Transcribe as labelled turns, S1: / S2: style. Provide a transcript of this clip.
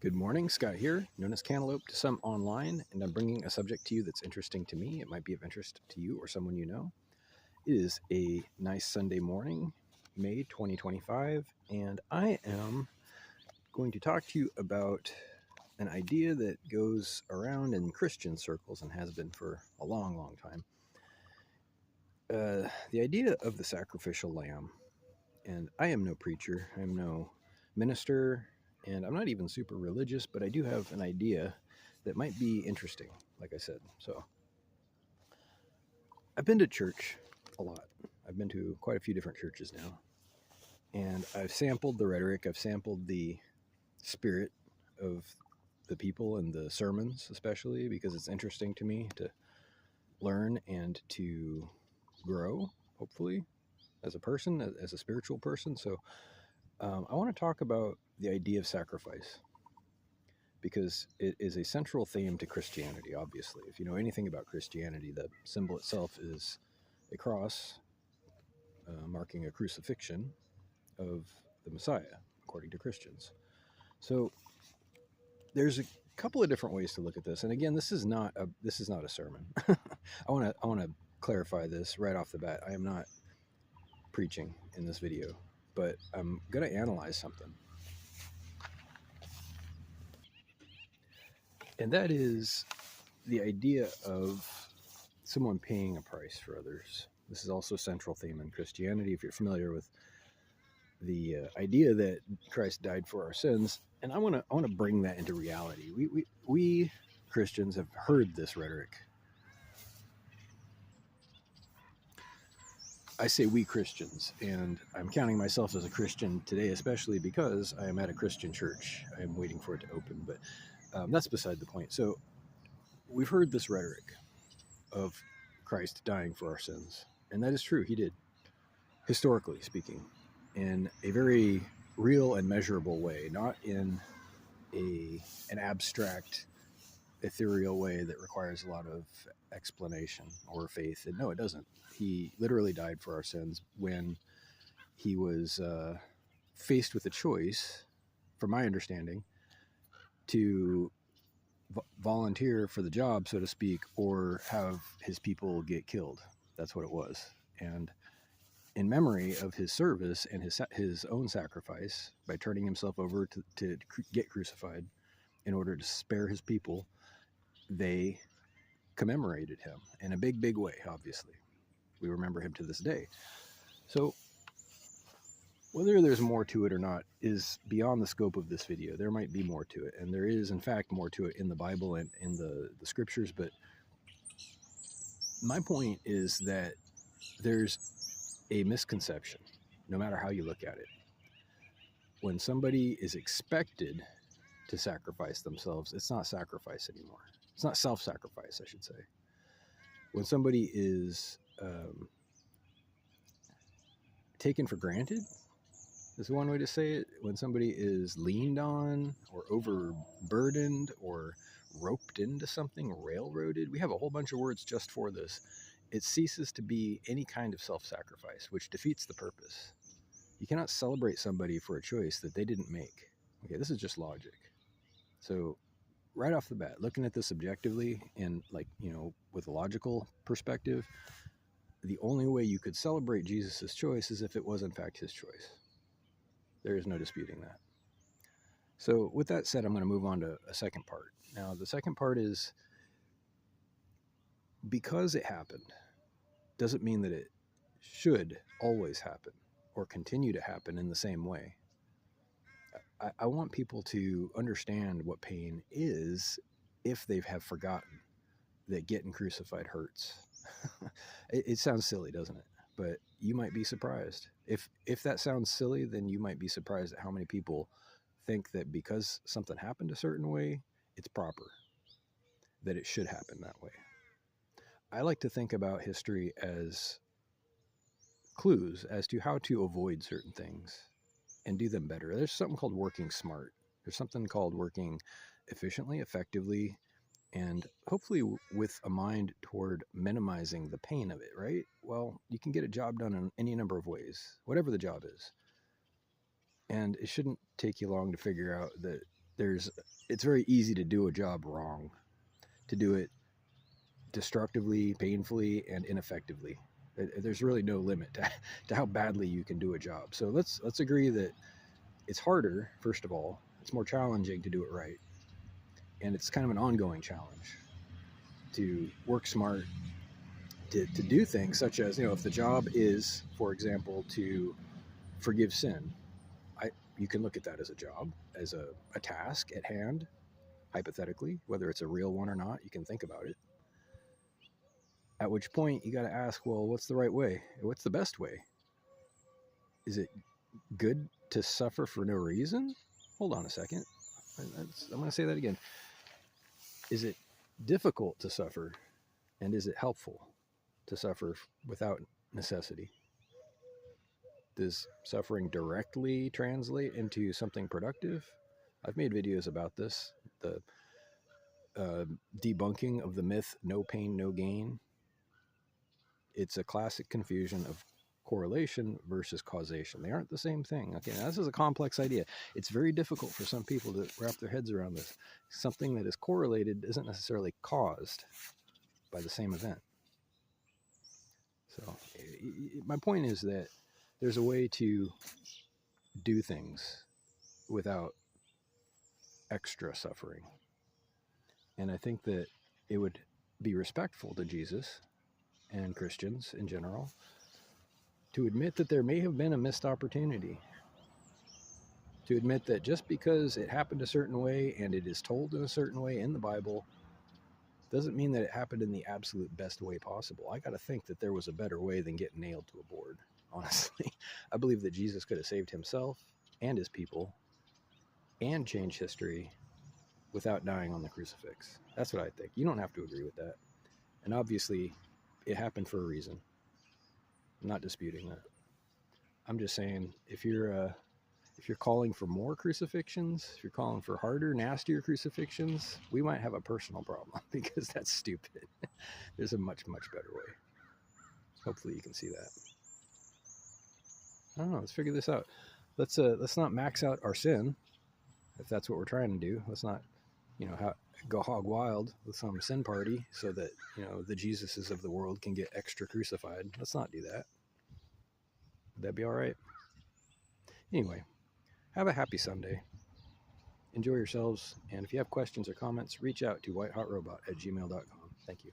S1: Good morning, Scott here, known as Cantaloupe to some online, and I'm bringing a subject to you that's interesting to me. It might be of interest to you or someone you know. It is a nice Sunday morning, May 2025, and I am going to talk to you about an idea that goes around in Christian circles and has been for a long, long time. The idea of the sacrificial lamb. And I am no preacher, I am no minister, and I'm not even super religious, but I do have an idea that might be interesting, like I said. So I've been to church a lot. I've been to quite a few different churches now. And I've sampled the rhetoric, I've sampled the spirit of the people and the sermons, especially because it's interesting to me to learn and to grow, hopefully, as a person, as a spiritual person. So I want to talk about the idea of sacrifice because it is a central theme to Christianity, obviously. If you know anything about Christianity, the symbol itself is a cross marking a crucifixion of the Messiah, according to Christians. So there's a couple of different ways to look at this. And again, this is not a sermon. I want to clarify this right off the bat. I am not preaching in this video, but I'm going to analyze something. And that is the idea of someone paying a price for others. This is also a central theme in Christianity. If you're familiar with the idea that Christ died for our sins, and I want to bring that into reality. We Christians have heard this rhetoric. I say we Christians, and I'm counting myself as a Christian today, especially because I am at a Christian church. I am waiting for it to open, but that's beside the point. So we've heard this rhetoric of Christ dying for our sins. And that is true. He did, historically speaking, in a very real and measurable way, not in an abstract, ethereal way that requires a lot of explanation or faith. And no, it doesn't. He literally died for our sins when he was faced with a choice, from my understanding, to volunteer for the job, so to speak, or have his people get killed. That's what it was. And in memory of his service and his own sacrifice by turning himself over to get crucified in order to spare his people, they commemorated him in a big, big way, obviously. We remember him to this day. So whether there's more to it or not is beyond the scope of this video. There might be more to it, and there is, in fact, more to it in the Bible and in the scriptures, but my point is that there's a misconception, no matter how you look at it. When somebody is expected to sacrifice themselves, it's not sacrifice anymore. It's not self-sacrifice, I should say. When somebody is taken for granted, is one way to say it. When somebody is leaned on or overburdened or roped into something, railroaded, we have a whole bunch of words just for this. It ceases to be any kind of self-sacrifice, which defeats the purpose. You cannot celebrate somebody for a choice that they didn't make. Okay, this is just logic. So right off the bat, looking at this objectively and with a logical perspective, the only way you could celebrate Jesus' choice is if it was in fact his choice. There is no disputing that. So with that said, I'm going to move on to a second part. Now, the second part is, because it happened doesn't mean that it should always happen or continue to happen in the same way. I want people to understand what pain is if they have forgotten that getting crucified hurts. It sounds silly, doesn't it? But you might be surprised. If that sounds silly, then you might be surprised at how many people think that because something happened a certain way, it's proper, that it should happen that way. I like to think about history as clues as to how to avoid certain things and do them better. There's something called working smart. There's something called working efficiently, effectively, and hopefully with a mind toward minimizing the pain of it, right? Well, you can get a job done in any number of ways, whatever the job is. And it shouldn't take you long to figure out that there's it's very easy to do a job wrong, to do it destructively, painfully, and ineffectively. There's really no limit to how badly you can do a job. So let's agree that it's harder. First of all, it's more challenging to do it right, and it's kind of an ongoing challenge to work smart, to do things such as, if the job is, for example, to forgive sin, you can look at that as a job, as a task at hand, hypothetically, whether it's a real one or not. You can think about it. At which point you got to ask, well, what's the right way? What's the best way? Is it good to suffer for no reason? Hold on a second. I'm going to say that again. Is it difficult to suffer? And is it helpful to suffer without necessity? Does suffering directly translate into something productive? I've made videos about this. The debunking of the myth, no pain, no gain. It's a classic confusion of correlation versus causation. They aren't the same thing. Okay, now this is a complex idea. It's very difficult for some people to wrap their heads around this. Something that is correlated isn't necessarily caused by the same event. So my point is that there's a way to do things without extra suffering. And I think that it would be respectful to Jesus and Christians in general to admit that there may have been a missed opportunity, to admit that just because it happened a certain way and it is told in a certain way in the Bible doesn't mean that it happened in the absolute best way possible. I got to think that there was a better way than getting nailed to a board, honestly. I believe that Jesus could have saved himself and his people and changed history without dying on the crucifix. That's what I think. You don't have to agree with that. And obviously, it happened for a reason. I'm not disputing that. I'm just saying, if you're calling for more crucifixions, if you're calling for harder, nastier crucifixions, we might have a personal problem because that's stupid. There's a much, much better way. Hopefully you can see that. I don't know. Let's figure this out. Let's not max out our sin, if that's what we're trying to do. Let's not, go hog wild with some sin party so that, the Jesuses of the world can get extra crucified. Let's not do that. Would that be all right? Anyway, have a happy Sunday. Enjoy yourselves. And if you have questions or comments, reach out to whitehotrobot@gmail.com. Thank you.